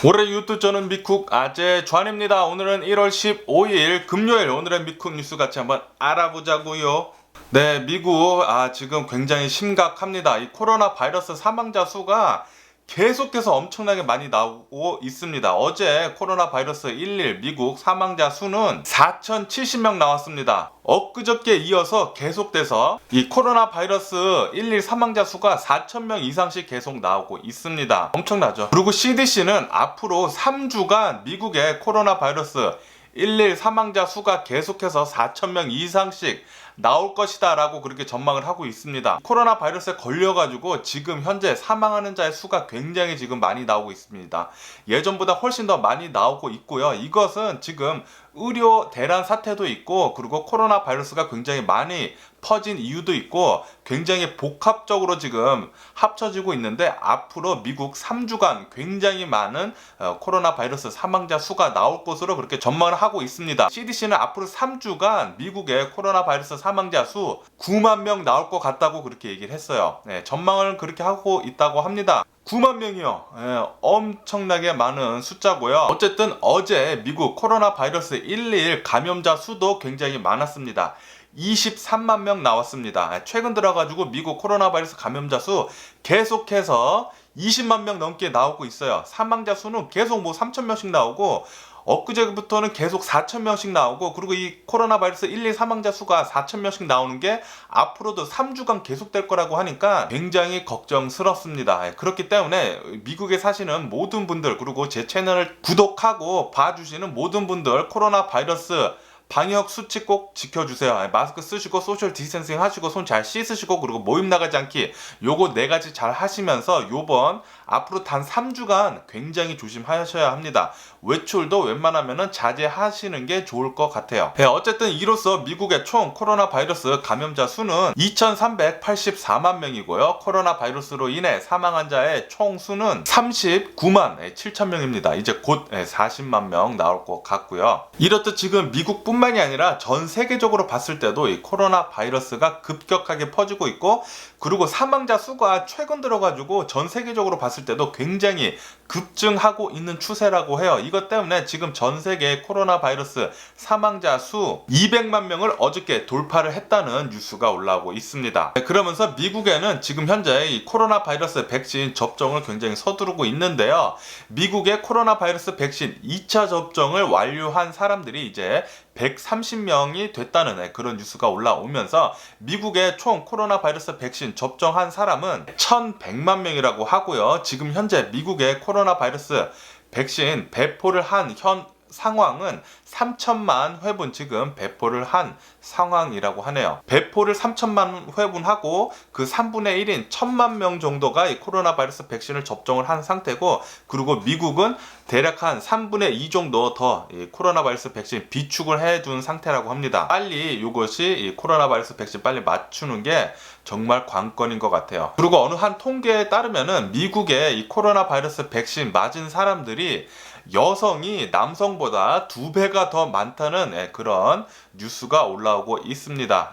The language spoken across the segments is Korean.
올해 유튜브 저는 미쿡 아재 주한입니다. 오늘은 1월 15일 금요일, 오늘의 미쿡 뉴스 같이 한번 알아보자고요. 네, 미국 지금 굉장히 심각합니다. 이 코로나 바이러스 사망자 수가 계속해서 엄청나게 많이 나오고 있습니다. 어제 코로나 바이러스 11 미국 사망자 수는 4,070명 나왔습니다. 엊그저께 이어서 계속돼서 이 코로나 바이러스 11 사망자 수가 4,000명 이상씩 계속 나오고 있습니다. 엄청나죠? 그리고 CDC는 앞으로 3주간 미국의 코로나 바이러스 11 사망자 수가 계속해서 4,000명 이상씩 나올 것이다 라고 그렇게 전망을 하고 있습니다. 코로나 바이러스에 걸려가지고 지금 현재 사망하는 자의 수가 굉장히 지금 많이 나오고 있습니다. 예전보다 훨씬 더 많이 나오고 있고요. 이것은 지금 의료 대란 사태도 있고, 그리고 코로나 바이러스가 굉장히 많이 퍼진 이유도 있고, 굉장히 복합적으로 지금 합쳐지고 있는데, 앞으로 미국 3주간 굉장히 많은 코로나 바이러스 사망자 수가 나올 것으로 그렇게 전망을 하고 있습니다. CDC는 앞으로 3주간 미국의 코로나 바이러스 사망자 수 9만 명 나올 것 같다고 그렇게 얘기를 했어요. 네, 전망을 그렇게 하고 있다고 합니다. 9만 명이요. 엄청나게 많은 숫자고요. 어쨌든 어제 미국 코로나 바이러스 11 감염자 수도 굉장히 많았습니다. 23만 명 나왔습니다. 최근 들어가지고 미국 코로나 바이러스 감염자 수 계속해서 20만 명 넘게 나오고 있어요. 사망자 수는 계속 3,000명씩 나오고, 엊그제부터는 계속 4,000명씩 나오고, 그리고 이 코로나 바이러스 11 사망자 수가 4,000명씩 나오는 게 앞으로도 3주간 계속될 거라고 하니까 굉장히 걱정스럽습니다. 그렇기 때문에 미국에 사시는 모든 분들, 그리고 제 채널을 구독하고 봐주시는 모든 분들, 코로나 바이러스 방역 수칙 꼭 지켜주세요. 마스크 쓰시고 소셜 디스턴싱 하시고 손 잘 씻으시고, 그리고 모임 나가지 않기, 요거 4가지 잘 하시면서 요번 앞으로 단 3주간 굉장히 조심하셔야 합니다. 외출도 웬만하면 자제하시는 게 좋을 것 같아요. 어쨌든 이로써 미국의 총 코로나 바이러스 감염자 수는 2,384만 명이고요. 코로나 바이러스로 인해 사망한 자의 총 수는 39만 7천 명입니다. 이제 곧 40만 명 나올 것 같고요. 이렇듯 지금 미국뿐만이 아니라 전 세계적으로 봤을 때도 이 코로나 바이러스가 급격하게 퍼지고 있고, 그리고 사망자 수가 최근 들어가지고 전 세계적으로 봤을 때도 굉장히 급증하고 있는 추세라고 해요. 이것 때문에 지금 전 세계 코로나 바이러스 사망자 수 200만 명을 어저께 돌파를 했다는 뉴스가 올라오고 있습니다. 그러면서 미국에는 지금 현재 이 코로나 바이러스 백신 접종을 굉장히 서두르고 있는데요. 미국의 코로나 바이러스 백신 2차 접종을 완료한 사람들이 이제 130명이 됐다는 그런 뉴스가 올라오면서 미국의 총 코로나 바이러스 백신 접종한 사람은 1,100만 명이라고 하고요. 지금 현재 미국의 코로나 바이러스 백신 배포를 한 현 상황은 3천만 회분 지금 배포를 한 상황이라고 하네요. 배포를 3천만 회분하고 그 3분의 1인 1,000만 명 정도가 이 코로나 바이러스 백신을 접종을 한 상태고, 그리고 미국은 대략 한 3분의 2 정도 더 이 코로나 바이러스 백신 비축을 해둔 상태라고 합니다. 빨리 이것이 이 코로나 바이러스 백신 빨리 맞추는 게 정말 관건인 것 같아요. 그리고 어느 한 통계에 따르면은 미국의 이 코로나 바이러스 백신 맞은 사람들이 여성이 남성보다 2배가 더 많다는 그런 뉴스가 올라오고 있습니다.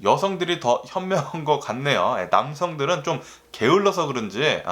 여성들이 더 현명한 것 같네요. 남성들은 좀 게을러서 그런지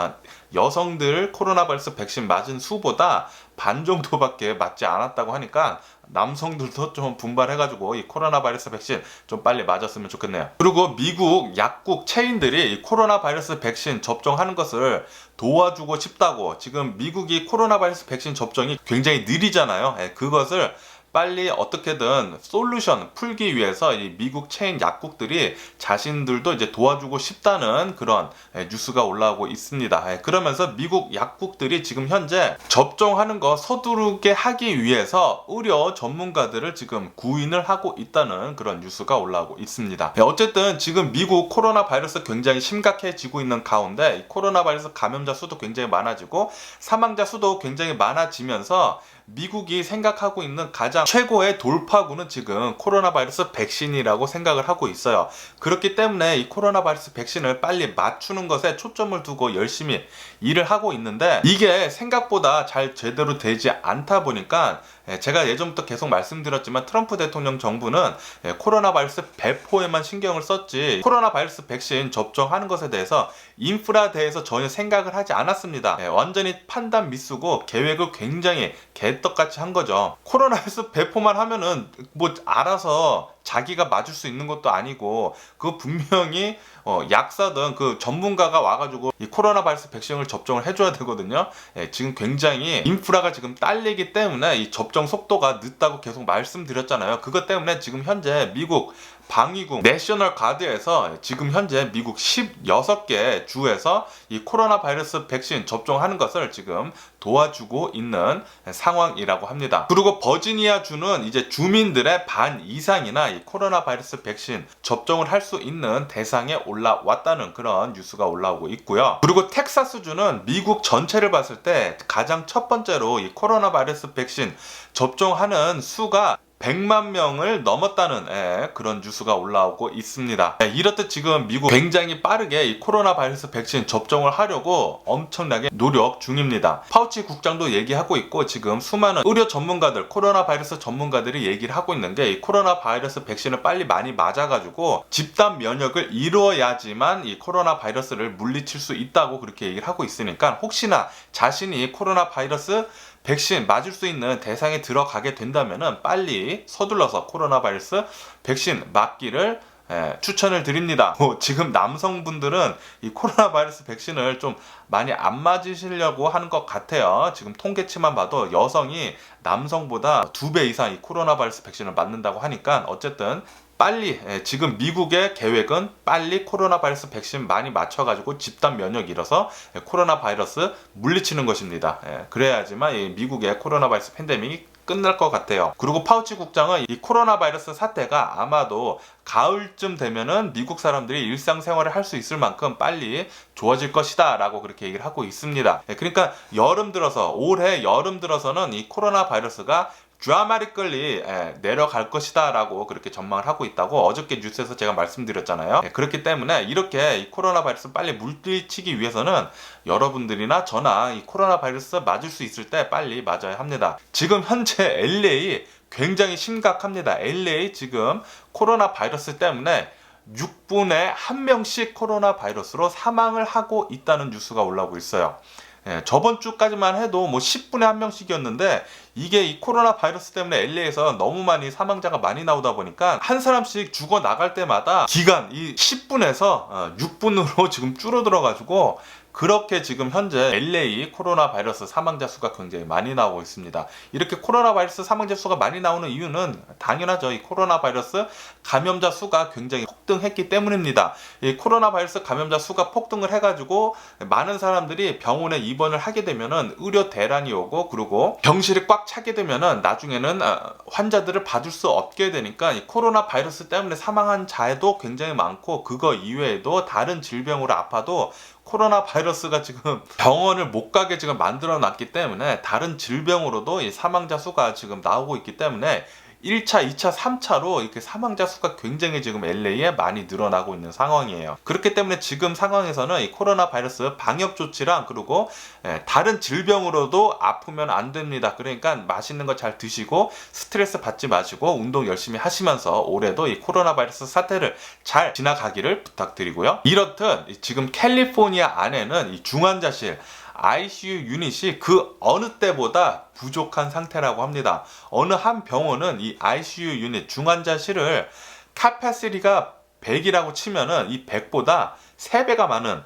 여성들 코로나 바이러스 백신 맞은 수보다 반 정도밖에 맞지 않았다고 하니까 남성들도 좀 분발해가지고 이 코로나 바이러스 백신 좀 빨리 맞았으면 좋겠네요. 그리고 미국 약국 체인들이 이 코로나 바이러스 백신 접종하는 것을 도와주고 싶다고, 지금 미국이 코로나 바이러스 백신 접종이 굉장히 느리잖아요. 그것을 빨리 어떻게든 솔루션 풀기 위해서 이 미국 체인 약국들이 자신들도 이제 도와주고 싶다는 그런 뉴스가 올라오고 있습니다. 그러면서 미국 약국들이 지금 현재 접종하는 거 서두르게 하기 위해서 의료 전문가들을 지금 구인을 하고 있다는 그런 뉴스가 올라오고 있습니다. 어쨌든 지금 미국 코로나 바이러스 굉장히 심각해지고 있는 가운데 이 코로나 바이러스 감염자 수도 굉장히 많아지고 사망자 수도 굉장히 많아지면서 미국이 생각하고 있는 가장 최고의 돌파구는 지금 코로나 바이러스 백신이라고 생각을 하고 있어요. 그렇기 때문에 이 코로나 바이러스 백신을 빨리 맞추는 것에 초점을 두고 열심히 일을 하고 있는데, 이게 생각보다 잘 제대로 되지 않다 보니까 제가 예전부터 계속 말씀드렸지만 트럼프 대통령 정부는 코로나 바이러스 배포에만 신경을 썼지 코로나 바이러스 백신 접종하는 것에 대해서 인프라에 대해서 전혀 생각을 하지 않았습니다. 완전히 판단 미스고 계획을 굉장히 개떡같이 한 거죠. 코로나 바이러스 배포만 하면은 뭐 알아서 자기가 맞을 수 있는 것도 아니고, 그 분명히 약사든 그 전문가가 와가지고 이 코로나 바이러스 백신을 접종을 해줘야 되거든요. 지금 굉장히 인프라가 지금 딸리기 때문에 이 접종 속도가 늦다고 계속 말씀드렸잖아요. 그것 때문에 지금 현재 미국 방위국 내셔널 가드에서 지금 현재 미국 16개 주에서 이 코로나 바이러스 백신 접종하는 것을 지금 도와주고 있는 상황이라고 합니다. 그리고 버지니아 주는 이제 주민들의 반 이상이나 이 코로나 바이러스 백신 접종을 할 수 있는 대상에 올라왔다는 그런 뉴스가 올라오고 있고요. 그리고 텍사스 주는 미국 전체를 봤을 때 가장 첫 번째로 이 코로나 바이러스 백신 접종하는 수가 100만 명을 넘었다는 그런 뉴스가 올라오고 있습니다. 이렇듯 지금 미국 굉장히 빠르게 이 코로나 바이러스 백신 접종을 하려고 엄청나게 노력 중입니다. 파우치 국장도 얘기하고 있고, 지금 수많은 의료 전문가들, 코로나 바이러스 전문가들이 얘기를 하고 있는 게 이 코로나 바이러스 백신을 빨리 많이 맞아가지고 집단 면역을 이루어야지만 이 코로나 바이러스를 물리칠 수 있다고 그렇게 얘기를 하고 있으니까, 혹시나 자신이 코로나 바이러스 백신 맞을 수 있는 대상에 들어가게 된다면은 빨리 서둘러서 코로나 바이러스 백신 맞기를 추천을 드립니다. 지금 남성분들은 이 코로나 바이러스 백신을 좀 많이 안 맞으시려고 하는 것 같아요. 지금 통계치만 봐도 여성이 남성보다 2배 이상 이 코로나 바이러스 백신을 맞는다고 하니까, 어쨌든 빨리, 지금 미국의 계획은 빨리 코로나 바이러스 백신 많이 맞춰가지고 집단 면역 이뤄서 코로나 바이러스 물리치는 것입니다. 그래야지만 이 미국의 코로나 바이러스 팬데믹이 끝날 것 같아요. 그리고 파우치 국장은 이 코로나 바이러스 사태가 아마도 가을쯤 되면은 미국 사람들이 일상생활을 할 수 있을 만큼 빨리 좋아질 것이다 라고 그렇게 얘기를 하고 있습니다. 그러니까 여름 들어서, 올해 여름 들어서는 이 코로나 바이러스가 드라마틱컬리 내려갈 것이다 라고 그렇게 전망을 하고 있다고 어저께 뉴스에서 제가 말씀드렸잖아요. 그렇기 때문에 이렇게 이 코로나 바이러스 빨리 물리치기 위해서는 여러분들이나 저나 이 코로나 바이러스 맞을 수 있을 때 빨리 맞아야 합니다. 지금 현재 LA 굉장히 심각합니다. LA 지금 코로나 바이러스 때문에 6분에 1명씩 코로나 바이러스로 사망을 하고 있다는 뉴스가 올라오고 있어요. 저번 주까지만 해도 뭐 10분에 1명씩이었는데, 이게 이 코로나 바이러스 때문에 LA에서 너무 많이 사망자가 많이 나오다 보니까 한 사람씩 죽어 나갈 때마다 기간 이 10분에서 6분으로 지금 줄어들어가지고, 그렇게 지금 현재 LA 코로나 바이러스 사망자 수가 굉장히 많이 나오고 있습니다. 이렇게 코로나 바이러스 사망자 수가 많이 나오는 이유는 당연하죠. 이 코로나 바이러스 감염자 수가 굉장히 폭등했기 때문입니다. 이 코로나 바이러스 감염자 수가 폭등을 해가지고 많은 사람들이 병원에 입원을 하게 되면은 의료 대란이 오고, 그리고 병실이 꽉 차게 되면은 나중에는 환자들을 받을 수 없게 되니까 이 코로나 바이러스 때문에 사망한 자도 굉장히 많고, 그거 이외에도 다른 질병으로 아파도 코로나 바이러스가 지금 병원을 못 가게 지금 만들어 놨기 때문에 다른 질병으로도 이 사망자 수가 지금 나오고 있기 때문에 1차, 2차, 3차로 이렇게 사망자 수가 굉장히 지금 LA에 많이 늘어나고 있는 상황이에요. 그렇기 때문에 지금 상황에서는 이 코로나 바이러스 방역 조치랑, 그리고 다른 질병으로도 아프면 안 됩니다. 그러니까 맛있는 거 잘 드시고 스트레스 받지 마시고 운동 열심히 하시면서 올해도 이 코로나 바이러스 사태를 잘 지나가기를 부탁드리고요. 이렇듯 지금 캘리포니아 안에는 이 중환자실 ICU 유닛이 그 어느 때보다 부족한 상태라고 합니다. 어느 한 병원은 이 ICU 유닛 중환자실을 카파시티가 100이라고 치면은 이 100보다 3배가 많은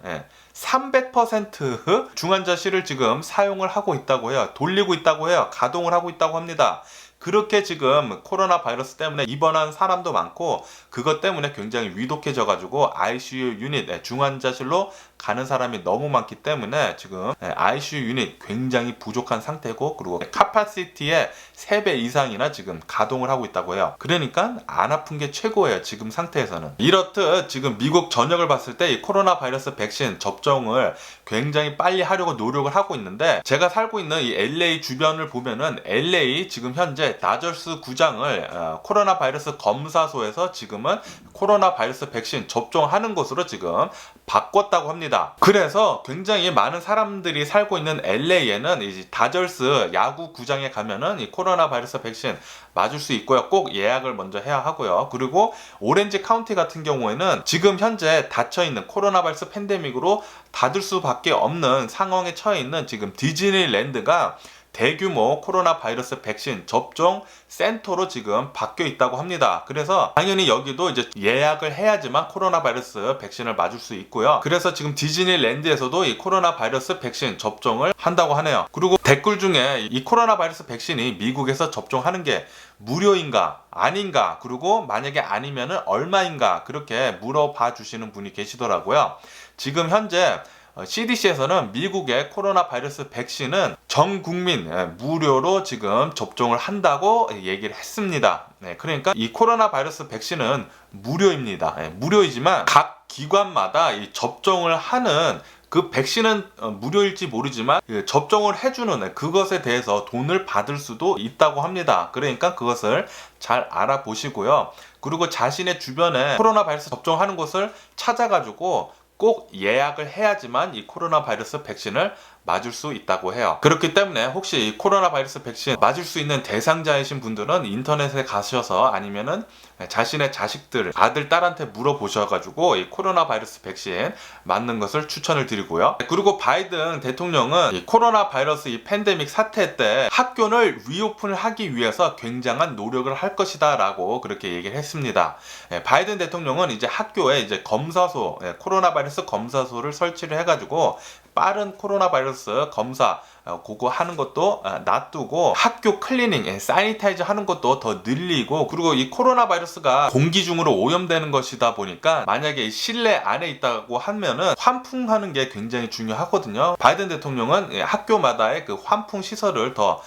300% 중환자실을 지금 사용을 하고 있다고 해요. 돌리고 있다고 해요. 가동을 하고 있다고 합니다. 그렇게 지금 코로나 바이러스 때문에 입원한 사람도 많고 그것 때문에 굉장히 위독해져가지고 ICU 유닛, 중환자실로 가는 사람이 너무 많기 때문에 지금 ICU 유닛 굉장히 부족한 상태고, 그리고 카파시티의 3배 이상이나 지금 가동을 하고 있다고 해요. 그러니까 안 아픈 게 최고예요, 지금 상태에서는. 이렇듯 지금 미국 전역을 봤을 때 이 코로나 바이러스 백신 접종을 굉장히 빨리 하려고 노력을 하고 있는데, 제가 살고 있는 이 LA 주변을 보면은 LA 지금 현재 다저스 구장을 코로나 바이러스 검사소에서 지금은 코로나 바이러스 백신 접종하는 곳으로 지금 바꿨다고 합니다. 그래서 굉장히 많은 사람들이 살고 있는 LA에는 이 다저스 야구 구장에 가면은 이 코로나 바이러스 백신 맞을 수 있고요. 꼭 예약을 먼저 해야 하고요. 그리고 오렌지 카운티 같은 경우에는 지금 현재 닫혀 있는 코로나 바이러스 팬데믹으로 닫을 수밖에 없는 상황에 처해 있는 지금 디즈니랜드가 대규모 코로나 바이러스 백신 접종 센터로 지금 바뀌어 있다고 합니다. 그래서 당연히 여기도 이제 예약을 해야지만 코로나 바이러스 백신을 맞을 수 있고요. 그래서 지금 디즈니랜드에서도 이 코로나 바이러스 백신 접종을 한다고 하네요. 그리고 댓글 중에 이 코로나 바이러스 백신이 미국에서 접종하는 게 무료인가 아닌가, 그리고 만약에 아니면은 얼마인가, 그렇게 물어봐 주시는 분이 계시더라고요. 지금 현재 CDC에서는 미국의 코로나 바이러스 백신은 전 국민 무료로 지금 접종을 한다고 얘기를 했습니다. 그러니까 이 코로나 바이러스 백신은 무료입니다. 무료이지만 각 기관마다 이 접종을 하는 그 백신은 무료일지 모르지만 접종을 해주는 그것에 대해서 돈을 받을 수도 있다고 합니다. 그러니까 그것을 잘 알아보시고요. 그리고 자신의 주변에 코로나 바이러스 접종하는 곳을 찾아가지고 꼭 예약을 해야지만 이 코로나 바이러스 백신을 맞을 수 있다고 해요. 그렇기 때문에 혹시 이 코로나 바이러스 백신 맞을 수 있는 대상자이신 분들은 인터넷에 가셔서 아니면은 자신의 자식들, 아들, 딸한테 물어보셔가지고 이 코로나 바이러스 백신 맞는 것을 추천을 드리고요. 그리고 바이든 대통령은 이 코로나 바이러스 이 팬데믹 사태 때 학교를 리오픈을 하기 위해서 굉장한 노력을 할 것이다 라고 그렇게 얘기를 했습니다. 바이든 대통령은 이제 학교에 이제 검사소, 코로나 바이러스 검사소를 설치를 해가지고 빠른 코로나 바이러스 검사 그거 하는 것도 놔두고 학교 클리닝, 사니타이저 하는 것도 더 늘리고, 그리고 이 코로나 바이러스가 공기 중으로 오염되는 것이다 보니까 만약에 실내 안에 있다고 하면은 환풍하는 게 굉장히 중요하거든요. 바이든 대통령은 학교마다의 그 환풍 시설을 더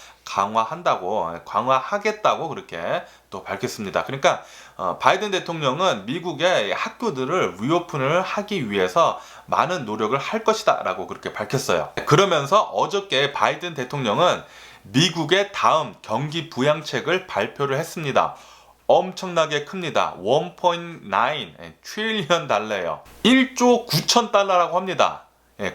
강화하겠다고 그렇게 또 밝혔습니다. 그러니까 바이든 대통령은 미국의 학교들을 리오픈을 하기 위해서 많은 노력을 할 것이다 라고 그렇게 밝혔어요. 그러면서 어저께 바이든 대통령은 미국의 다음 경기 부양책을 발표를 했습니다. 엄청나게 큽니다. 1.9 트릴리언 달러예요. 1조 9천 달러라고 합니다.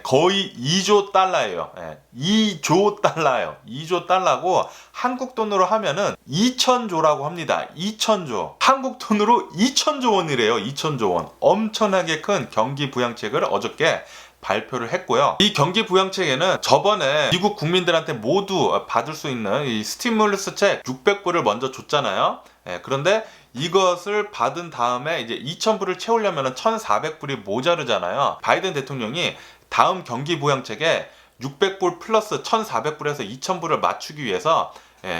거의 2조 달러예요. 2조 달러예요. 2조 달러고 한국 돈으로 하면은 2천조라고 합니다. 2천조. 한국 돈으로 2천조 원이래요. 2천조 원. 엄청나게 큰 경기 부양책을 어저께 발표를 했고요. 이 경기 부양책에는 저번에 미국 국민들한테 모두 받을 수 있는 이 스티뮬러스 책 600불을 먼저 줬잖아요. 그런데 이것을 받은 다음에 이제 2,000불을 채우려면 1,400불이 모자르잖아요. 바이든 대통령이 다음 경기 부양책에 600불 플러스 1,400불에서 2,000불을 맞추기 위해서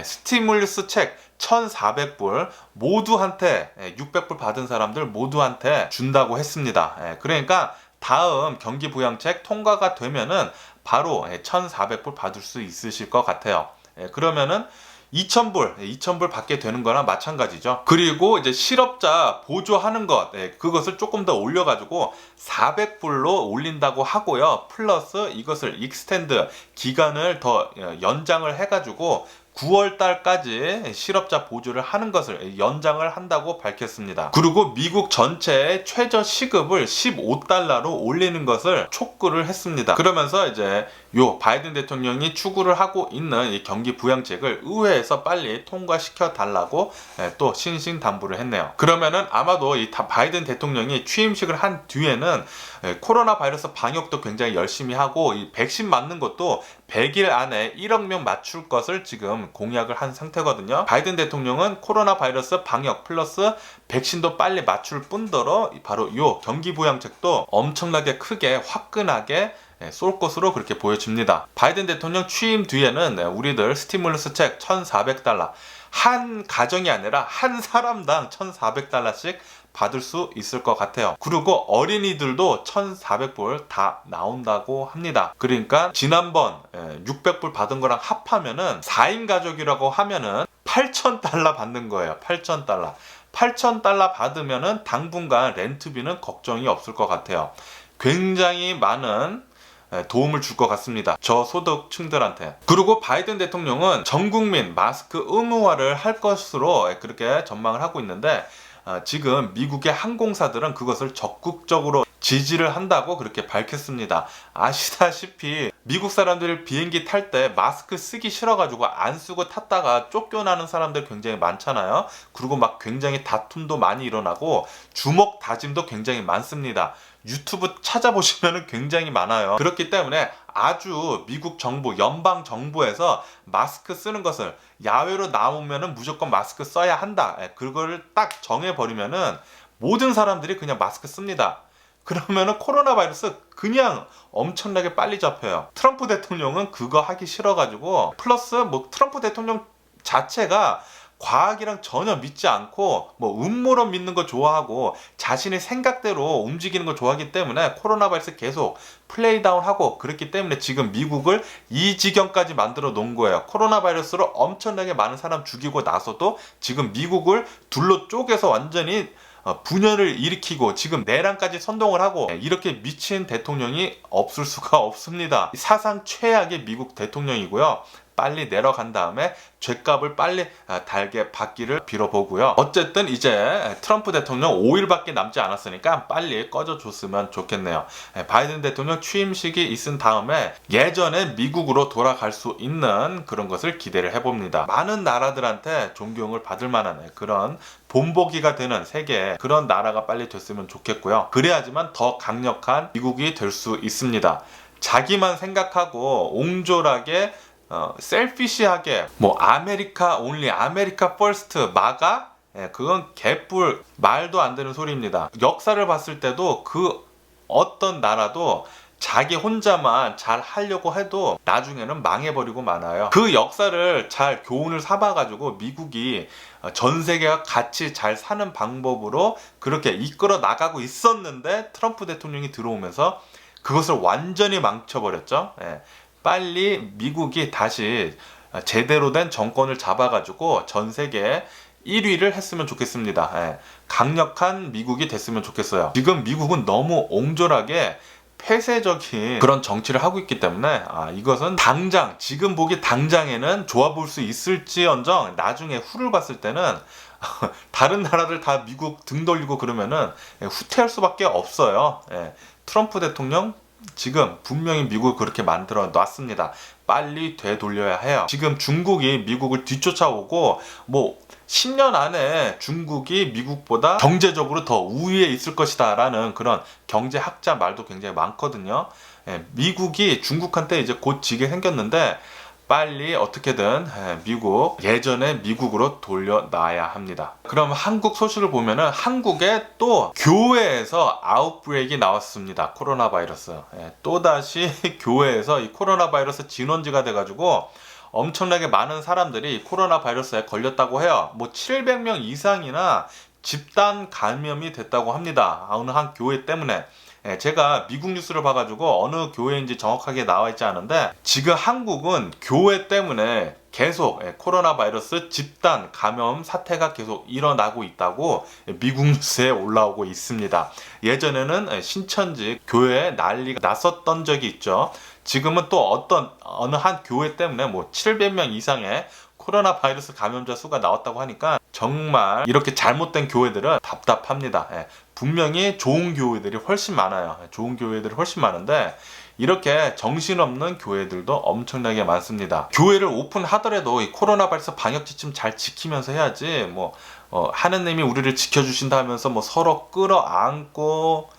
스티뮬러스 책 1,400불 모두한테 600불 받은 사람들 모두한테 준다고 했습니다. 그러니까 다음 경기 부양책 통과가 되면은 바로 1,400불 받을 수 있으실 것 같아요. 그러면은 2,000불 받게 되는 거랑 마찬가지죠. 그리고 이제 실업자 보조하는 것, 그것을 조금 더 올려가지고 400불로 올린다고 하고요. 플러스 이것을 익스텐드 기간을 더 연장을 해가지고 9월 달까지 실업자 보조를 하는 것을 연장을 한다고 밝혔습니다. 그리고 미국 전체의 최저 시급을 15달러로 올리는 것을 촉구를 했습니다. 그러면서 이제 바이든 대통령이 추구를 하고 있는 이 경기 부양책을 의회에서 빨리 통과시켜 달라고 또 신신당부를 했네요. 그러면은 아마도 이 바이든 대통령이 취임식을 한 뒤에는 코로나 바이러스 방역도 굉장히 열심히 하고 이 백신 맞는 것도 100일 안에 1억 명 맞출 것을 지금 공약을 한 상태거든요. 바이든 대통령은 코로나 바이러스 방역 플러스 백신도 빨리 맞출 뿐더러 바로 이 경기 부양책도 엄청나게 크게 화끈하게 쏠 것으로 그렇게 보여집니다. 바이든 대통령 취임 뒤에는 우리들 스티뮬러스 책 1,400달러 한 가정이 아니라 한 사람당 1,400달러씩 받을 수 있을 것 같아요. 그리고 어린이들도 1,400불 다 나온다고 합니다. 그러니까 지난번 600불 받은 거랑 합하면은 4인 가족이라고 하면은 8,000달러 받는 거예요. 8,000달러. 8,000달러 받으면은 당분간 렌트비는 걱정이 없을 것 같아요. 굉장히 많은 도움을 줄 것 같습니다. 저소득층들한테. 그리고 바이든 대통령은 전 국민 마스크 의무화를 할 것으로 그렇게 전망을 하고 있는데 지금 미국의 항공사들은 그것을 적극적으로 지지를 한다고 그렇게 밝혔습니다. 아시다시피 미국 사람들 비행기 탈 때 마스크 쓰기 싫어가지고 안 쓰고 탔다가 쫓겨나는 사람들 굉장히 많잖아요. 그리고 막 굉장히 다툼도 많이 일어나고 주먹 다짐도 굉장히 많습니다. 유튜브 찾아보시면 굉장히 많아요. 그렇기 때문에 아주 미국 정부, 연방 정부에서 마스크 쓰는 것을 야외로 나오면은 무조건 마스크 써야 한다. 그걸 딱 정해버리면은 모든 사람들이 그냥 마스크 씁니다. 그러면은 코로나 바이러스 그냥 엄청나게 빨리 잡혀요. 트럼프 대통령은 그거 하기 싫어가지고 플러스 뭐 트럼프 대통령 자체가 과학이랑 전혀 믿지 않고 뭐 음모론 믿는 거 좋아하고 자신의 생각대로 움직이는 거 좋아하기 때문에 코로나 바이러스 계속 플레이다운하고 그랬기 때문에 지금 미국을 이 지경까지 만들어 놓은 거예요. 코로나 바이러스로 엄청나게 많은 사람 죽이고 나서도 지금 미국을 둘로 쪼개서 완전히 분열을 일으키고 지금 내란까지 선동을 하고 이렇게 미친 대통령이 없을 수가 없습니다. 사상 최악의 미국 대통령이고요. 빨리 내려간 다음에 죗값을 빨리 달게 받기를 빌어보고요. 어쨌든 이제 트럼프 대통령 5일밖에 남지 않았으니까 빨리 꺼져줬으면 좋겠네요. 바이든 대통령 취임식이 있은 다음에 예전에 미국으로 돌아갈 수 있는 그런 것을 기대를 해봅니다. 많은 나라들한테 존경을 받을 만한 그런 본보기가 되는 세계 그런 나라가 빨리 됐으면 좋겠고요. 그래야지만 더 강력한 미국이 될 수 있습니다. 자기만 생각하고 옹졸하게 셀피시하게 뭐 아메리카 온리 아메리카 퍼스트 마가 그건 개뿔 말도 안 되는 소리입니다. 역사를 봤을 때도 그 어떤 나라도 자기 혼자만 잘 하려고 해도 나중에는 망해버리고 말아요. 그 역사를 잘 교훈을 삼아가지고 미국이 전 세계가 같이 잘 사는 방법으로 그렇게 이끌어 나가고 있었는데 트럼프 대통령이 들어오면서 그것을 완전히 망쳐버렸죠. 빨리 미국이 다시 제대로 된 정권을 잡아가지고 전 세계 1위를 했으면 좋겠습니다. 강력한 미국이 됐으면 좋겠어요. 지금 미국은 너무 옹졸하게 폐쇄적인 그런 정치를 하고 있기 때문에 이것은 당장 지금 보기 당장에는 좋아 볼 수 있을지언정 나중에 후를 봤을 때는 다른 나라들 다 미국 등 돌리고 그러면은 후퇴할 수밖에 없어요. 트럼프 대통령 지금 분명히 미국을 그렇게 만들어 놨습니다. 빨리 되돌려야 해요. 지금 중국이 미국을 뒤쫓아오고 뭐 10년 안에 중국이 미국보다 경제적으로 더 우위에 있을 것이다 라는 그런 경제학자 말도 굉장히 많거든요. 미국이 중국한테 이제 곧 지게 생겼는데 빨리 어떻게든 미국 예전의 미국으로 돌려놔야 합니다. 그럼 한국 소식을 보면은 한국에 또 교회에서 아웃브레이크가 나왔습니다. 코로나 바이러스. 또다시 교회에서 이 코로나 바이러스 진원지가 돼가지고 엄청나게 많은 사람들이 코로나 바이러스에 걸렸다고 해요. 뭐 700명 이상이나 집단 감염이 됐다고 합니다. 어느 한 교회 때문에. 제가 미국 뉴스를 봐가지고 어느 교회인지 정확하게 나와 있지 않은데 지금 한국은 교회 때문에 계속 코로나 바이러스 집단 감염 사태가 계속 일어나고 있다고 미국 뉴스에 올라오고 있습니다. 예전에는 신천지 교회에 난리가 났었던 적이 있죠. 지금은 또 어느 한 교회 때문에 뭐 700명 이상의 코로나 바이러스 감염자 수가 나왔다고 하니까 정말 이렇게 잘못된 교회들은 답답합니다. 분명히 좋은 교회들이 훨씬 많아요. 좋은 교회들이 훨씬 많은데 이렇게 정신없는 교회들도 엄청나게 많습니다. 교회를 오픈하더라도 이 코로나 바이러스 방역 지침 잘 지키면서 해야지 뭐 하느님이 우리를 지켜주신다 하면서 뭐 서로 끌어안고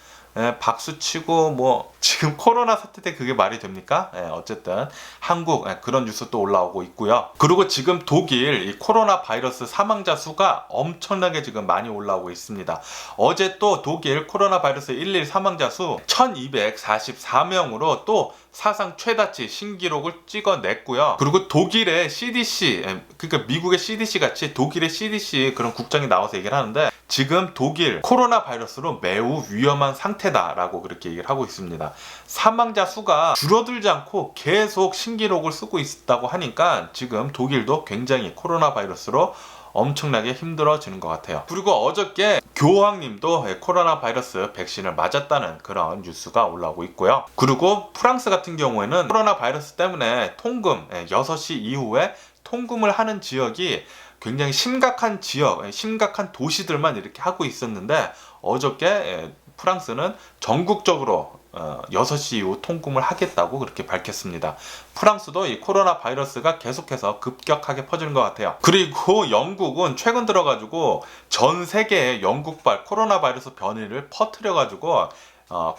박수치고 뭐 지금 코로나 사태 때 그게 말이 됩니까? 어쨌든 한국 그런 뉴스 또 올라오고 있고요. 그리고 지금 독일 이 코로나 바이러스 사망자 수가 엄청나게 지금 많이 올라오고 있습니다. 어제 또 독일 코로나 바이러스 1일 사망자 수 1244명으로 또 사상 최다치 신기록을 찍어냈고요. 그리고 독일의 CDC, 그러니까 미국의 CDC 같이 독일의 CDC 그런 국장이 나와서 얘기를 하는데, 지금 독일 코로나 바이러스로 매우 위험한 상태다라고 그렇게 얘기를 하고 있습니다. 사망자 수가 줄어들지 않고 계속 신기록을 쓰고 있다고 하니까 지금 독일도 굉장히 코로나 바이러스로 엄청나게 힘들어지는 것 같아요. 그리고 어저께 교황님도 코로나 바이러스 백신을 맞았다는 그런 뉴스가 올라오고 있고요. 그리고 프랑스 같은 경우에는 코로나 바이러스 때문에 통금 6시 이후에 통금을 하는 지역이 굉장히 심각한 지역, 심각한 도시들만 이렇게 하고 있었는데, 어저께 프랑스는 전국적으로 6시 이후 통금을 하겠다고 그렇게 밝혔습니다. 프랑스도 이 코로나 바이러스가 계속해서 급격하게 퍼지는 것 같아요. 그리고 영국은 최근 들어가지고 전 세계에 영국발 코로나 바이러스 변이를 퍼뜨려가지고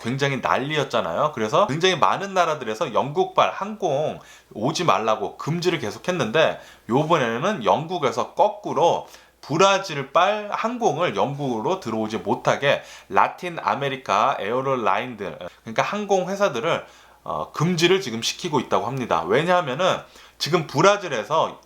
굉장히 난리였잖아요. 그래서 굉장히 많은 나라들에서 영국발 항공 오지 말라고 금지를 계속했는데, 요번에는 영국에서 거꾸로 브라질발 항공을 영국으로 들어오지 못하게 라틴 아메리카 에어로라인들, 그러니까 항공 회사들을 금지를 지금 시키고 있다고 합니다. 왜냐하면은 지금 브라질에서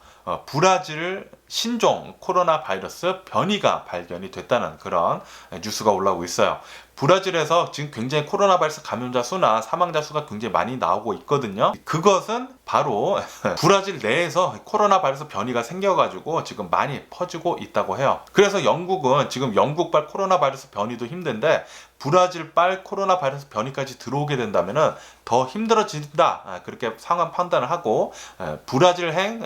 브라질 신종 코로나 바이러스 변이가 발견이 됐다는 그런 뉴스가 올라오고 있어요. 브라질에서 지금 굉장히 코로나 바이러스 감염자 수나 사망자 수가 굉장히 많이 나오고 있거든요. 그것은 바로 브라질 내에서 코로나 바이러스 변이가 생겨가지고 지금 많이 퍼지고 있다고 해요. 그래서 영국은 지금 영국발 코로나 바이러스 변이도 힘든데, 브라질발 코로나 바이러스 변이까지 들어오게 된다면은 더 힘들어진다, 그렇게 상황 판단을 하고 브라질행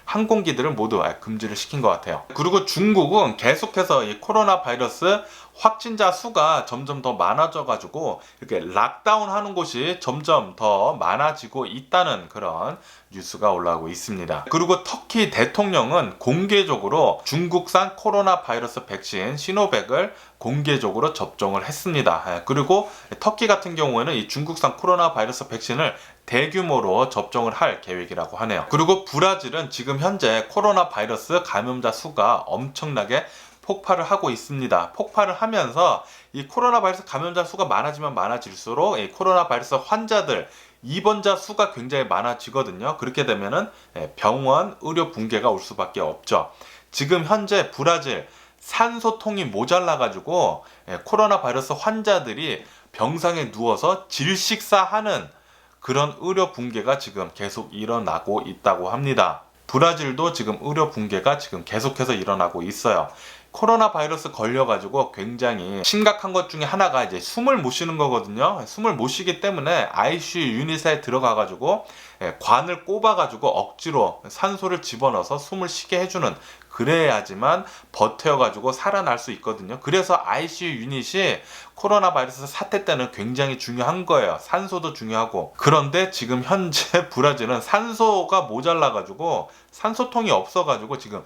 항공기들을 모두 금지를 시킨 것 같아요. 그리고 중국은 계속해서 이 코로나 바이러스 확진자 수가 점점 더 많아져가지고 이렇게 락다운 하는 곳이 점점 더 많아지고 있다는 그런 뉴스가 올라오고 있습니다. 그리고 터키 대통령은 공개적으로 중국산 코로나 바이러스 백신 시노백을 공개적으로 접종을 했습니다. 그리고 터키 같은 경우에는 이 중국산 코로나 바이러스 백신을 대규모로 접종을 할 계획이라고 하네요. 그리고 브라질은 지금 현재 코로나 바이러스 감염자 수가 엄청나게 폭발을 하고 있습니다. 폭발을 하면서 이 코로나 바이러스 감염자 수가 많아지면 많아질수록 이 코로나 바이러스 환자들, 입원자 수가 굉장히 많아지거든요. 그렇게 되면은 병원 의료 붕괴가 올 수밖에 없죠. 지금 현재 브라질 산소통이 모자라가지고 코로나 바이러스 환자들이 병상에 누워서 질식사하는 그런 의료 붕괴가 지금 계속 일어나고 있다고 합니다. 브라질도 지금 의료 붕괴가 지금 계속해서 일어나고 있어요. 코로나 바이러스 걸려가지고 굉장히 심각한 것 중에 하나가 이제 숨을 못 쉬는 거거든요. 숨을 못 쉬기 때문에 ICU 유닛에 들어가가지고 관을 꼽아가지고 억지로 산소를 집어넣어서 숨을 쉬게 해주는, 그래야지만 버텨가지고 살아날 수 있거든요. 그래서 ICU 유닛이 코로나 바이러스 사태 때는 굉장히 중요한 거예요. 산소도 중요하고. 그런데 지금 현재 브라질은 산소가 모자라가지고, 산소통이 없어가지고 지금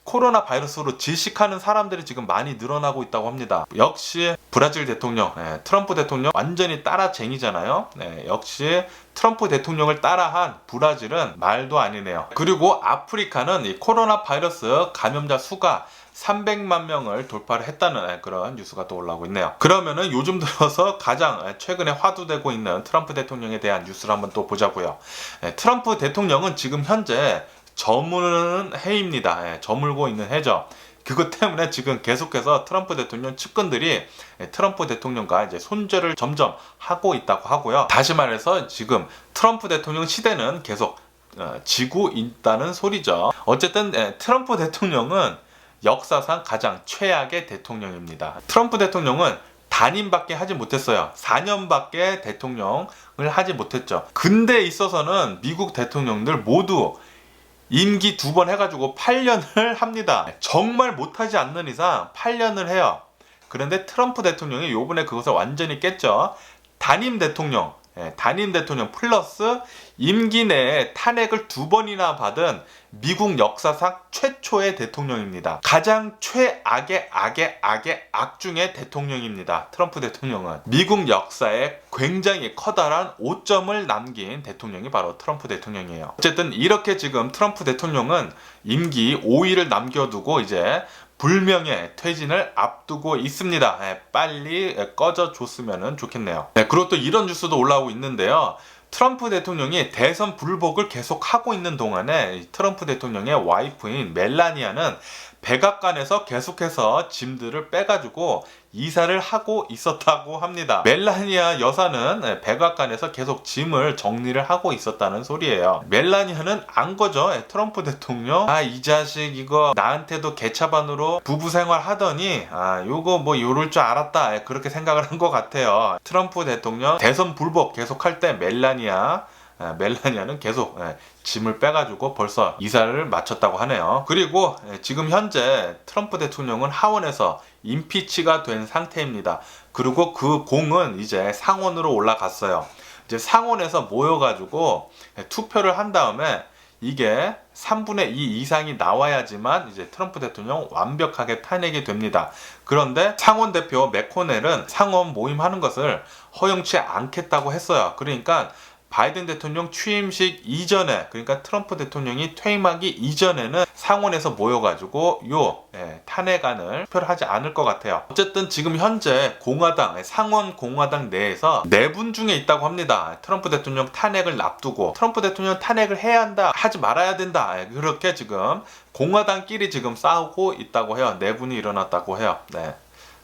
코로나 바이러스로 질식하는 사람들이 지금 많이 늘어나고 있다고 합니다. 역시 브라질 대통령, 트럼프 대통령 완전히 따라쟁이잖아요. 역시 트럼프 대통령을 따라한 브라질은 말도 아니네요. 그리고 아프리카는 이 코로나 바이러스 감염자 수가 300만 명을 돌파를 했다는 그런 뉴스가 또 올라오고 있네요. 그러면은 요즘 들어서 가장 최근에 화두되고 있는 트럼프 대통령에 대한 뉴스를 한번 또 보자고요. 트럼프 대통령은 지금 현재 저무는 해입니다. 저물고 있는 해죠. 그것 때문에 지금 계속해서 트럼프 대통령 측근들이 트럼프 대통령과 이제 손절을 점점 하고 있다고 하고요. 다시 말해서 지금 트럼프 대통령 시대는 계속 지고 있다는 소리죠. 어쨌든 트럼프 대통령은 역사상 가장 최악의 대통령입니다. 트럼프 대통령은 단임밖에 하지 못했어요. 4년밖에 대통령을 하지 못했죠. 근데 있어서는 미국 대통령들 모두 임기 2번 해가지고 8년을 합니다. 정말 못하지 않는 이상 8년을 해요. 그런데 트럼프 대통령이 요번에 그것을 완전히 깼죠. 단임 대통령 플러스 임기 내에 탄핵을 2번이나 받은 미국 역사상 최초의 대통령입니다. 가장 최악의 악 중의 대통령입니다. 트럼프 대통령은 미국 역사에 굉장히 커다란 오점을 남긴 대통령이 바로 트럼프 대통령이에요. 어쨌든 이렇게 지금 트럼프 대통령은 임기 5일을 남겨두고 이제 불명예 퇴진을 앞두고 있습니다. 빨리 꺼져줬으면 좋겠네요. 그리고 또 이런 뉴스도 올라오고 있는데요. 트럼프 대통령이 대선 불복을 계속 하고 있는 동안에 트럼프 대통령의 와이프인 멜라니아는 백악관에서 계속해서 짐들을 빼가지고 이사를 하고 있었다고 합니다. 멜라니아 여사는 백악관에서 계속 짐을 정리를 하고 있었다는 소리예요. 멜라니아는 안 거죠. 트럼프 대통령 이 자식 이거 나한테도 개차반으로 부부 생활 하더니 요거 뭐 요럴 줄 알았다 그렇게 생각을 한 것 같아요. 트럼프 대통령 대선 불복 계속할 때 멜라니아는 계속 짐을 빼가지고 벌써 이사를 마쳤다고 하네요. 그리고 지금 현재 트럼프 대통령은 하원에서 임피치가 된 상태입니다. 그리고 그 공은 이제 상원으로 올라갔어요. 이제 상원에서 모여가지고 투표를 한 다음에 이게 3분의 2 이상이 나와야지만 이제 트럼프 대통령 완벽하게 탄핵이 됩니다. 그런데 상원 대표 맥코넬은 상원 모임하는 것을 허용치 않겠다고 했어요. 그러니까 바이든 대통령 취임식 이전에, 그러니까 트럼프 대통령이 퇴임하기 이전에는 상원에서 모여가지고 탄핵안을 투표를 하지 않을 것 같아요. 어쨌든 지금 현재 상원 공화당 내에서 4분 중에 있다고 합니다. 트럼프 대통령 탄핵을 앞두고 트럼프 대통령 탄핵을 해야 한다, 하지 말아야 된다, 그렇게 지금 공화당끼리 지금 싸우고 있다고 해요. 4분이 일어났다고 해요.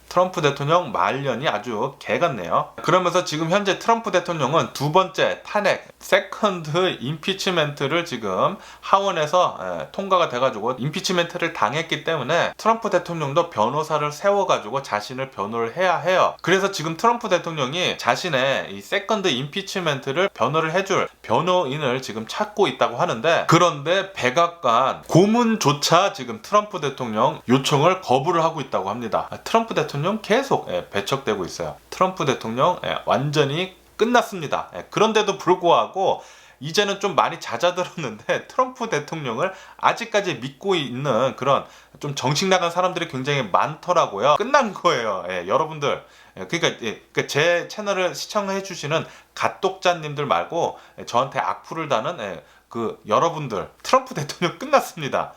트럼프 대통령 말년이 아주 개같네요. 그러면서 지금 현재 트럼프 대통령은 두 번째 탄핵, 세컨드 임피치멘트를 지금 하원에서 통과가 돼가지고 임피치멘트를 당했기 때문에 트럼프 대통령도 변호사를 세워가지고 자신을 변호를 해야 해요. 그래서 지금 트럼프 대통령이 자신의 이 세컨드 임피치멘트를 변호를 해줄 변호인을 지금 찾고 있다고 하는데, 그런데 백악관 고문조차 지금 트럼프 대통령 요청을 거부를 하고 있다고 합니다. 트럼프 대통령 계속 배척되고 있어요. 트럼프 대통령 완전히 끝났습니다. 그런데도 불구하고 이제는 좀 많이 잦아들었는데 트럼프 대통령을 아직까지 믿고 있는 그런 좀 정신 나간 사람들이 굉장히 많더라고요. 끝난 거예요. 여러분들. 그러니까 제 채널을 시청해 주시는 갓독자님들 말고 저한테 악플을 다는 그 여러분들, 트럼프 대통령 끝났습니다.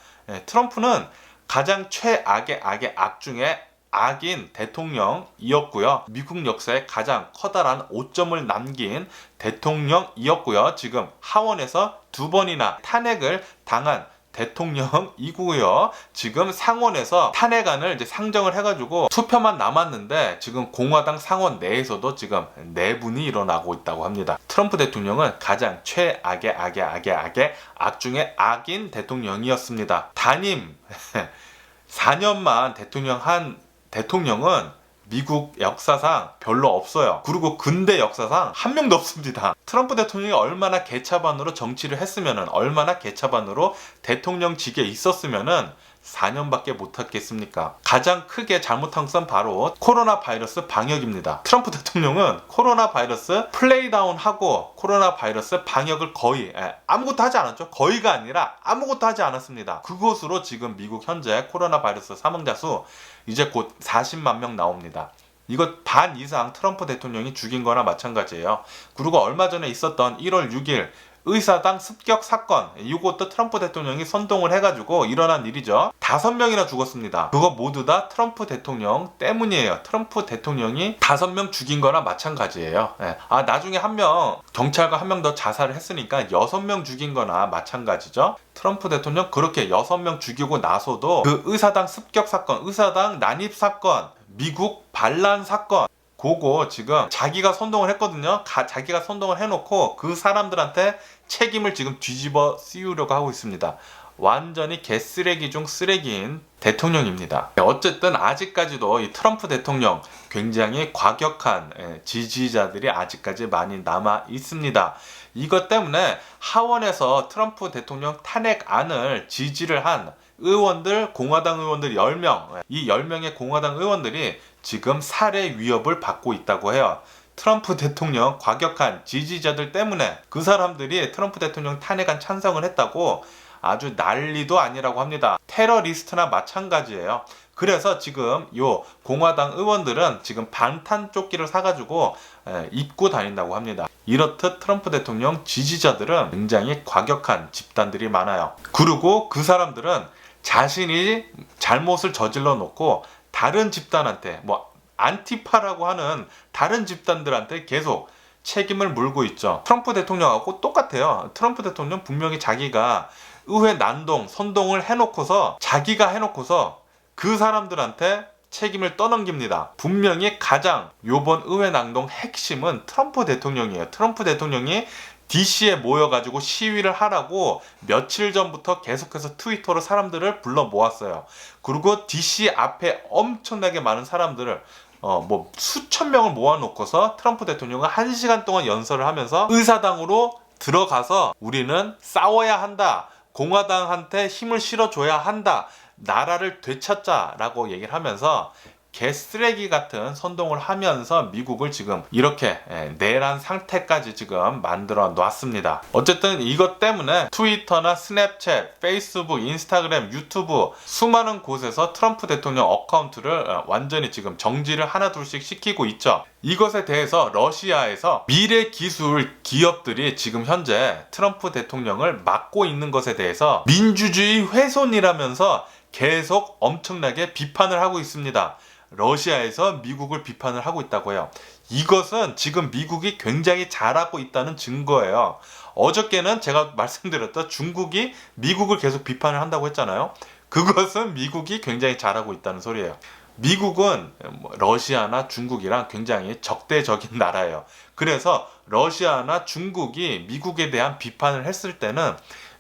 트럼프는 가장 최악의 악 중에 악인 대통령이었고요. 미국 역사에 가장 커다란 오점을 남긴 대통령이었고요. 지금 하원에서 2번이나 탄핵을 당한 대통령이고요. 지금 상원에서 탄핵안을 이제 상정을 해가지고 투표만 남았는데 지금 공화당 상원 내에서도 지금 내분이 일어나고 있다고 합니다. 트럼프 대통령은 가장 최악의 악 중에 악인 대통령이었습니다. 단임 4년만 대통령은 미국 역사상 별로 없어요. 그리고 근대 역사상 한 명도 없습니다. 트럼프 대통령이 얼마나 개차반으로 정치를 했으면은, 얼마나 개차반으로 대통령직에 있었으면은 4년밖에 못했겠습니까? 가장 크게 잘못한 것은 바로 코로나 바이러스 방역입니다. 트럼프 대통령은 코로나 바이러스 플레이다운하고 코로나 바이러스 방역을 거의 아무것도 하지 않았죠. 거의가 아니라 아무것도 하지 않았습니다. 그것으로 지금 미국 현재 코로나 바이러스 사망자 수 이제 곧 40만 명 나옵니다. 이거 반 이상 트럼프 대통령이 죽인 거나 마찬가지예요. 그리고 얼마 전에 있었던 1월 6일 의사당 습격 사건, 이것도 트럼프 대통령이 선동을 해가지고 일어난 일이죠. 5명이나 죽었습니다. 그거 모두 다 트럼프 대통령 때문이에요. 트럼프 대통령이 5명 죽인 거나 마찬가지예요. 나중에 경찰과 1명 더 자살을 했으니까 6명 죽인 거나 마찬가지죠. 트럼프 대통령 그렇게 6명 죽이고 나서도 그 의사당 습격 사건, 의사당 난입 사건, 미국 반란 사건, 그거 지금 자기가 선동을 했거든요. 자기가 선동을 해놓고 그 사람들한테 책임을 지금 뒤집어 씌우려고 하고 있습니다. 완전히 개쓰레기 중 쓰레기인 대통령입니다. 어쨌든 아직까지도 이 트럼프 대통령 굉장히 과격한 지지자들이 아직까지 많이 남아 있습니다. 이것 때문에 하원에서 트럼프 대통령 탄핵안을 지지를 한 의원들, 공화당 의원들 10명, 이 10명의 공화당 의원들이 지금 살해 위협을 받고 있다고 해요. 트럼프 대통령 과격한 지지자들 때문에 그 사람들이 트럼프 대통령 탄핵안 찬성을 했다고 아주 난리도 아니라고 합니다. 테러리스트나 마찬가지예요. 그래서 지금 요 공화당 의원들은 지금 방탄조끼를 사가지고 입고 다닌다고 합니다. 이렇듯 트럼프 대통령 지지자들은 굉장히 과격한 집단들이 많아요. 그리고 그 사람들은 자신이 잘못을 저질러 놓고 다른 집단한테, 안티파라고 하는 다른 집단들한테 계속 책임을 물고 있죠. 트럼프 대통령하고 똑같아요. 트럼프 대통령 분명히 자기가 의회 난동, 선동을 자기가 해놓고서 그 사람들한테 책임을 떠넘깁니다. 분명히 가장 요번 의회 난동 핵심은 트럼프 대통령이에요. 트럼프 대통령이 DC에 모여가지고 시위를 하라고 며칠 전부터 계속해서 트위터로 사람들을 불러 모았어요. 그리고 DC 앞에 엄청나게 많은 사람들을 수천 명을 모아놓고서 트럼프 대통령은 1시간 동안 연설을 하면서 의사당으로 들어가서 우리는 싸워야 한다. 공화당한테 힘을 실어줘야 한다. 나라를 되찾자라고 얘기를 하면서 개쓰레기 같은 선동을 하면서 미국을 지금 이렇게 내란 상태까지 지금 만들어 놨습니다. 어쨌든 이것 때문에 트위터나 스냅챗, 페이스북, 인스타그램, 유튜브 수많은 곳에서 트럼프 대통령 어카운트를 완전히 지금 정지를 하나둘씩 시키고 있죠. 이것에 대해서 러시아에서 미래 기술 기업들이 지금 현재 트럼프 대통령을 막고 있는 것에 대해서 민주주의 훼손이라면서 계속 엄청나게 비판을 하고 있습니다. 러시아에서 미국을 비판을 하고 있다고 해요. 이것은 지금 미국이 굉장히 잘하고 있다는 증거예요. 어저께는 제가 말씀드렸던 중국이 미국을 계속 비판을 한다고 했잖아요. 그것은 미국이 굉장히 잘하고 있다는 소리예요. 미국은 러시아나 중국이랑 굉장히 적대적인 나라예요. 그래서 러시아나 중국이 미국에 대한 비판을 했을 때는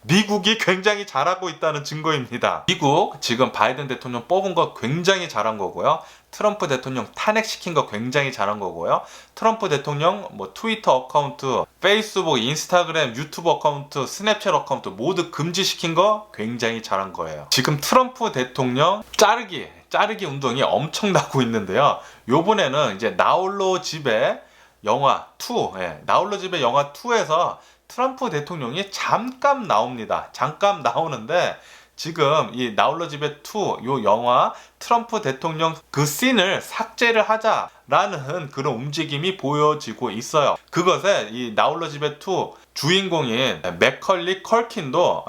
미국이 굉장히 잘하고 있다는 증거입니다. 미국 지금 바이든 대통령 뽑은 거 굉장히 잘한 거고요. 트럼프 대통령 탄핵시킨 거 굉장히 잘한 거고요. 트럼프 대통령 트위터 어카운트, 페이스북, 인스타그램, 유튜브 어카운트, 스냅챗 어카운트 모두 금지시킨 거 굉장히 잘한 거예요. 지금 트럼프 대통령 자르기 운동이 엄청나고 있는데요. 요번에는 이제 나홀로 집에 영화 2, 나홀로 집에 영화 2에서 트럼프 대통령이 잠깐 나옵니다. 잠깐 나오는데 지금 이 나홀로 집에 2 요 영화 트럼프 대통령 그 씬을 삭제를 하자라는 그런 움직임이 보여지고 있어요. 그것에 이 나홀로 집에 2 주인공인 맥컬리 컬킨도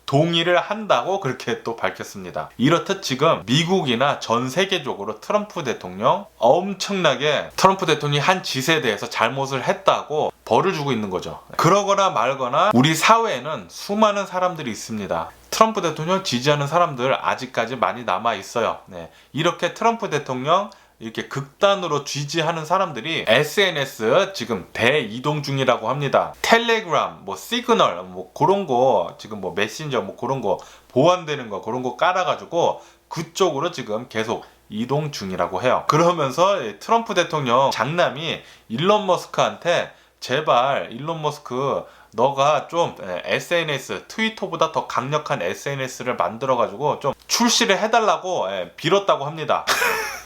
동의를 한다고 그렇게 또 밝혔습니다. 이렇듯 지금 미국이나 전 세계적으로 트럼프 대통령 엄청나게 트럼프 대통령이 한 짓에 대해서 잘못을 했다고 벌을 주고 있는 거죠. 그러거나 말거나 우리 사회에는 수많은 사람들이 있습니다. 트럼프 대통령 지지하는 사람들 아직까지 많이 남아 있어요. 이렇게 트럼프 대통령 이렇게 극단으로 지지하는 사람들이 SNS 지금 대이동 중이라고 합니다. 텔레그램, 시그널, 그런 거 지금 메신저 그런 거 보완되는 거 그런 거 깔아가지고 그쪽으로 지금 계속 이동 중이라고 해요. 그러면서 트럼프 대통령 장남이 일론 머스크한테 제발 일론 머스크 너가 좀 SNS, 트위터보다 더 강력한 SNS를 만들어가지고 좀 출시를 해달라고 빌었다고 합니다.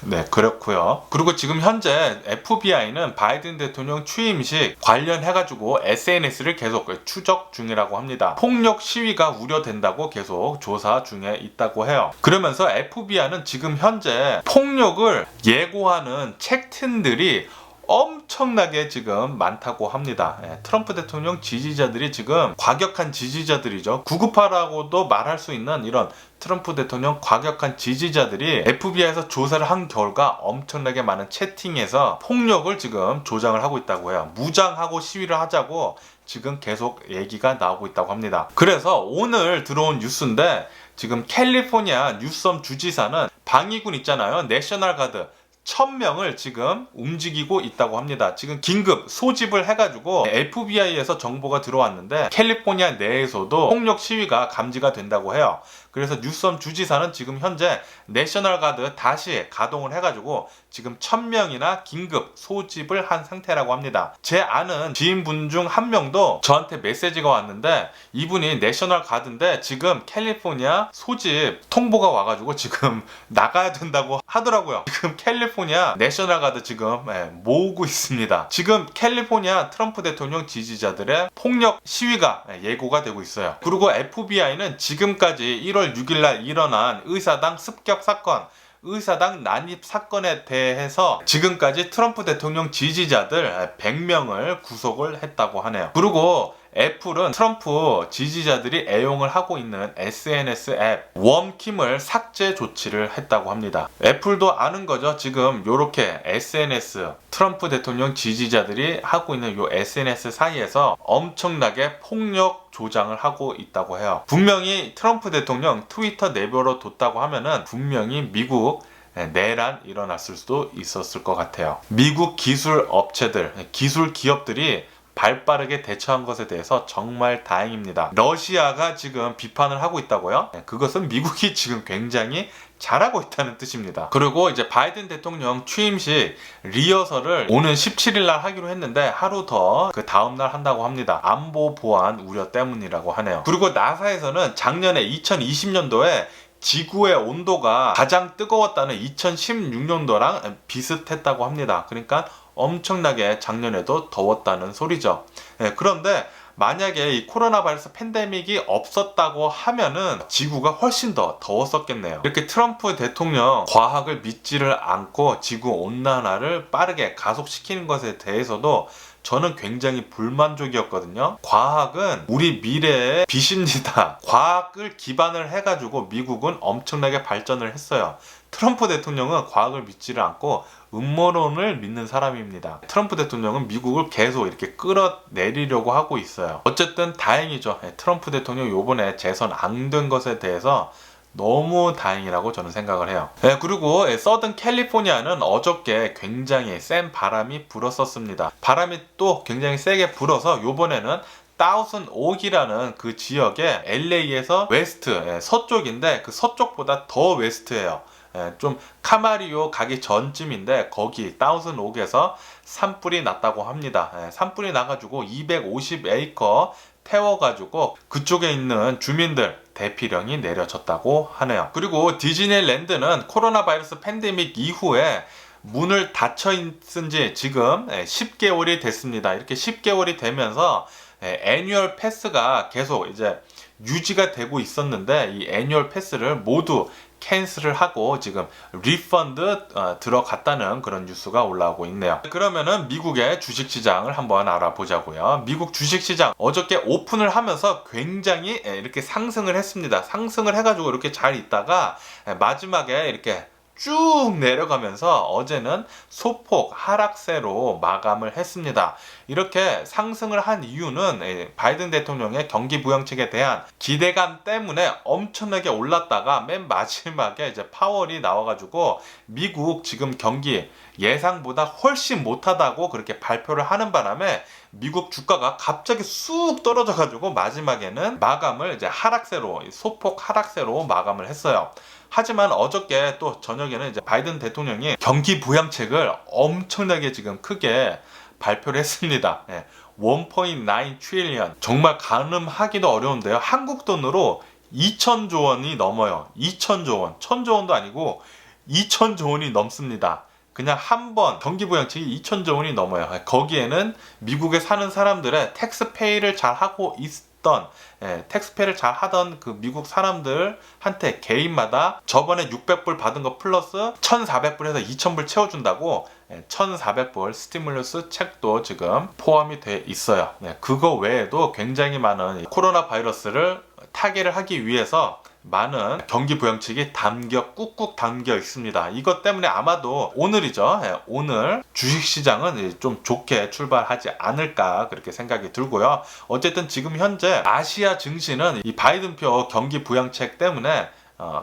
네, 그렇고요. 그리고 지금 현재 FBI는 바이든 대통령 취임식 관련해가지고 SNS를 계속 추적 중이라고 합니다. 폭력 시위가 우려된다고 계속 조사 중에 있다고 해요. 그러면서 FBI는 지금 현재 폭력을 예고하는 책튼들이 엄청나게 지금 많다고 합니다. 트럼프 대통령 지지자들이 지금 과격한 지지자들이죠. 구급하라고도 말할 수 있는 이런 트럼프 대통령 과격한 지지자들이 FBI에서 조사를 한 결과 엄청나게 많은 채팅에서 폭력을 지금 조장을 하고 있다고 해요. 무장하고 시위를 하자고 지금 계속 얘기가 나오고 있다고 합니다. 그래서 오늘 들어온 뉴스인데 지금 캘리포니아 뉴섬 주지사는 방위군 있잖아요. 내셔널 가드 1000명을 지금 움직이고 있다고 합니다. 지금 긴급 소집을 해가지고 FBI에서 정보가 들어왔는데 캘리포니아 내에서도 폭력 시위가 감지가 된다고 해요. 그래서 뉴섬 주지사는 지금 현재 내셔널 가드 다시 가동을 해가지고 지금 1000명이나 긴급 소집을 한 상태라고 합니다. 제 아는 지인분 중 한 명도 저한테 메시지가 왔는데 이분이 내셔널 가드인데 지금 캘리포니아 소집 통보가 와가지고 지금 나가야 된다고 하더라고요. 지금 캘리포니아 내셔널 가드 지금 모으고 있습니다. 지금 캘리포니아 트럼프 대통령 지지자들의 폭력 시위가 예고가 되고 있어요. 그리고 FBI는 지금까지 1월 6일날 일어난 의사당 습격 사건, 의사당 난입 사건에 대해서 지금까지 트럼프 대통령 지지자들 100명을 구속을 했다고 하네요. 그리고 애플은 트럼프 지지자들이 애용을 하고 있는 SNS 앱 웜킴을 삭제 조치를 했다고 합니다. 애플도 아는 거죠. 지금 요렇게 SNS 트럼프 대통령 지지자들이 하고 있는 요 SNS 사이에서 엄청나게 폭력 조장을 하고 있다고 해요. 분명히 트럼프 대통령 트위터 내버려 뒀다고 하면은 분명히 미국 내란 일어났을 수도 있었을 것 같아요. 미국 기술 업체들, 기술 기업들이 발빠르게 대처한 것에 대해서 정말 다행입니다. 러시아가 지금 비판을 하고 있다고요? 그것은 미국이 지금 굉장히 잘하고 있다는 뜻입니다. 그리고 이제 바이든 대통령 취임식 리허설을 오는 17일 날 하기로 했는데 하루 더 그 다음날 한다고 합니다. 안보 보안 우려 때문이라고 하네요. 그리고 나사에서는 작년에 2020년도에 지구의 온도가 가장 뜨거웠다는 2016년도랑 비슷했다고 합니다. 그러니까 엄청나게 작년에도 더웠다는 소리죠. 그런데 만약에 이 코로나 바이러스 팬데믹이 없었다고 하면은 지구가 훨씬 더 더웠었겠네요. 이렇게 트럼프 대통령 과학을 믿지를 않고 지구 온난화를 빠르게 가속시키는 것에 대해서도 저는 굉장히 불만족이었거든요. 과학은 우리 미래의 빛입니다. 과학을 기반을 해가지고 미국은 엄청나게 발전을 했어요. 트럼프 대통령은 과학을 믿지를 않고 음모론을 믿는 사람입니다. 트럼프 대통령은 미국을 계속 이렇게 끌어내리려고 하고 있어요. 어쨌든 다행이죠. 트럼프 대통령 요번에 재선 안 된 것에 대해서 너무 다행이라고 저는 생각을 해요. 그리고 서든 캘리포니아는 어저께 굉장히 센 바람이 불었었습니다. 바람이 또 굉장히 세게 불어서 요번에는 다우슨 옥이라는 그 지역에 LA에서 웨스트, 서쪽인데 그 서쪽보다 더 웨스트예요. 좀 카마리오 가기 전쯤인데 거기 다우슨 옥에서 산불이 났다고 합니다. 산불이 나가지고 250에이커 태워가지고 그쪽에 있는 주민들 대피령이 내려졌다고 하네요. 그리고 디즈니랜드는 코로나 바이러스 팬데믹 이후에 문을 닫혀 있은 지 지금 10개월이 됐습니다. 이렇게 10개월이 되면서 애뉴얼 패스가 계속 이제 유지가 되고 있었는데 이 애뉴얼 패스를 모두 캔슬을 하고 지금 리펀드 들어갔다는 그런 뉴스가 올라오고 있네요. 그러면은 미국의 주식시장을 한번 알아보자고요. 미국 주식시장 어저께 오픈을 하면서 굉장히 이렇게 상승을 했습니다. 상승을 해가지고 이렇게 잘 있다가 마지막에 이렇게 쭉 내려가면서 어제는 소폭 하락세로 마감을 했습니다. 이렇게 상승을 한 이유는 바이든 대통령의 경기 부양책에 대한 기대감 때문에 엄청나게 올랐다가 맨 마지막에 이제 파월이 나와가지고 미국 지금 경기 예상보다 훨씬 못하다고 그렇게 발표를 하는 바람에 미국 주가가 갑자기 쑥 떨어져가지고 마지막에는 마감을 이제 하락세로 소폭 하락세로 마감을 했어요. 하지만 어저께 또 저녁에는 이제 바이든 대통령이 경기 부양책을 엄청나게 지금 크게 발표를 했습니다. 1.9 트릴리언 정말 가늠하기도 어려운데요. 한국 돈으로 2천조 원이 넘어요. 2천조 원. 1천조 원도 아니고 2천조 원이 넘습니다. 그냥 한 번 경기 부양책이 2천조 원이 넘어요. 거기에는 미국에 사는 사람들의 텍스페이를 잘 하고 있던 텍스페이를 잘 하던 그 미국 사람들한테 개인마다 저번에 600불 받은 거 플러스 1,400불에서 2,000불 채워준다고 1,400불 스티뮬러스 책도 지금 포함이 돼 있어요. 그거 외에도 굉장히 많은 코로나 바이러스를 타개를 하기 위해서 많은 경기 부양책이 꾹꾹 담겨 있습니다. 이것 때문에 아마도 오늘이죠. 오늘 주식시장은 좀 좋게 출발하지 않을까 그렇게 생각이 들고요. 어쨌든 지금 현재 아시아 증시는 이 바이든표 경기 부양책 때문에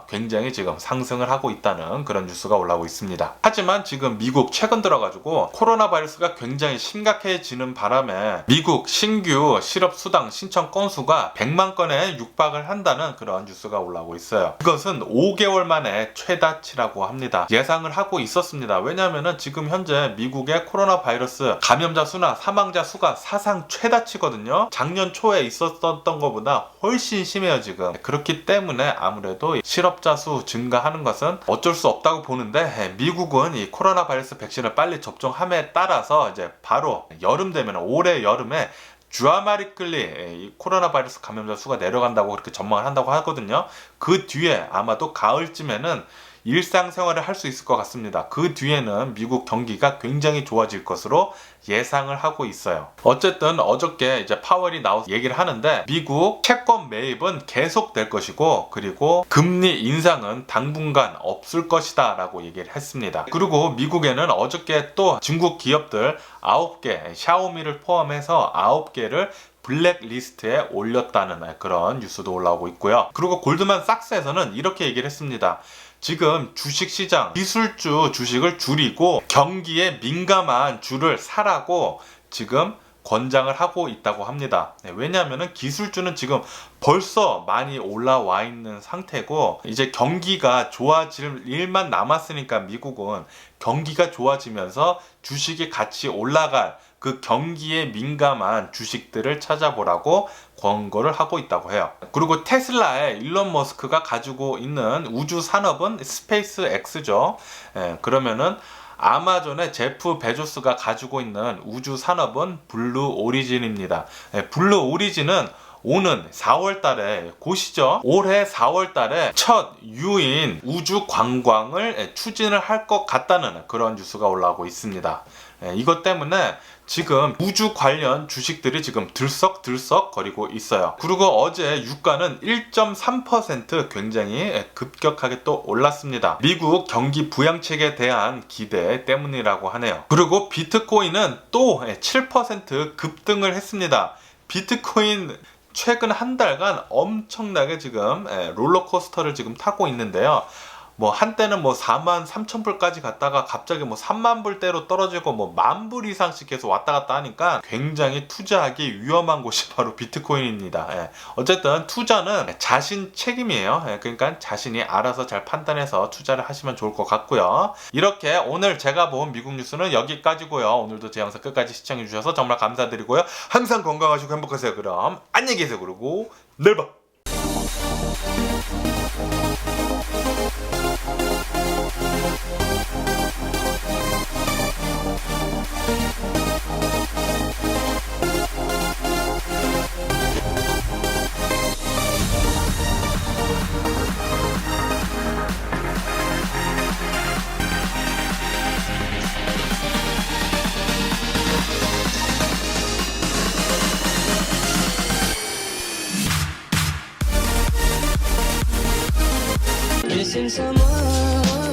굉장히 지금 상승을 하고 있다는 그런 뉴스가 올라오고 있습니다. 하지만 지금 미국 최근 들어가지고 코로나 바이러스가 굉장히 심각해지는 바람에 미국 신규 실업수당 신청 건수가 100만 건에 육박을 한다는 그런 뉴스가 올라오고 있어요. 이것은 5개월 만에 최다치라고 합니다. 예상을 하고 있었습니다. 왜냐하면 지금 현재 미국의 코로나 바이러스 감염자 수나 사망자 수가 사상 최다치거든요. 작년 초에 있었던 것보다 훨씬 심해요 지금. 그렇기 때문에 아무래도 실업자 수 증가하는 것은 어쩔 수 없다고 보는데 미국은 이 코로나 바이러스 백신을 빨리 접종함에 따라서 이제 바로 여름 되면 올해 여름에 드라마티클리 이 코로나 바이러스 감염자 수가 내려간다고 그렇게 전망을 한다고 하거든요. 그 뒤에 아마도 가을쯤에는 일상생활을 할 수 있을 것 같습니다. 그 뒤에는 미국 경기가 굉장히 좋아질 것으로 예상을 하고 있어요. 어쨌든 어저께 이제 파월이 나와서 얘기를 하는데 미국 채권 매입은 계속될 것이고 그리고 금리 인상은 당분간 없을 것이다 라고 얘기를 했습니다. 그리고 미국에는 어저께 또 중국 기업들 9개, 샤오미를 포함해서 9개를 블랙리스트에 올렸다는 그런 뉴스도 올라오고 있고요. 그리고 골드만삭스에서는 이렇게 얘기를 했습니다. 지금 주식시장 기술주 주식을 줄이고 경기에 민감한 주를 사라고 지금 권장을 하고 있다고 합니다. 왜냐하면 기술주는 지금 벌써 많이 올라와 있는 상태고 이제 경기가 좋아질 일만 남았으니까 미국은 경기가 좋아지면서 주식이 같이 올라갈 그 경기에 민감한 주식들을 찾아보라고 권고를 하고 있다고 해요. 그리고 테슬라의 일론 머스크가 가지고 있는 우주 산업은 스페이스 X죠. 그러면은 아마존의 제프 베조스가 가지고 있는 우주 산업은 블루 오리진입니다. 블루 오리진은 오는 4월 달에 곧이죠. 올해 4월 달에 첫 유인 우주 관광을 추진을 할 것 같다는 그런 뉴스가 올라오고 있습니다. 이것 때문에 지금 우주 관련 주식들이 지금 들썩들썩 거리고 있어요. 그리고 어제 유가는 1.3% 굉장히 급격하게 또 올랐습니다. 미국 경기 부양책에 대한 기대 때문이라고 하네요. 그리고 비트코인은 또 7% 급등을 했습니다. 비트코인 최근 한 달간 엄청나게 지금 롤러코스터를 지금 타고 있는데요. 뭐 한때는 뭐 43,000불까지 갔다가 갑자기 뭐 30,000불대로 떨어지고 뭐 10,000불 이상씩 계속 왔다 갔다 하니까 굉장히 투자하기 위험한 곳이 바로 비트코인입니다. 어쨌든 투자는 자신 책임이에요. 그러니까 자신이 알아서 잘 판단해서 투자를 하시면 좋을 것 같고요. 이렇게 오늘 제가 본 미국 뉴스는 여기까지고요. 오늘도 제 영상 끝까지 시청해 주셔서 정말 감사드리고요. 항상 건강하시고 행복하세요. 그럼 안녕히 계세요. 그리고 내일 봐. Missing someone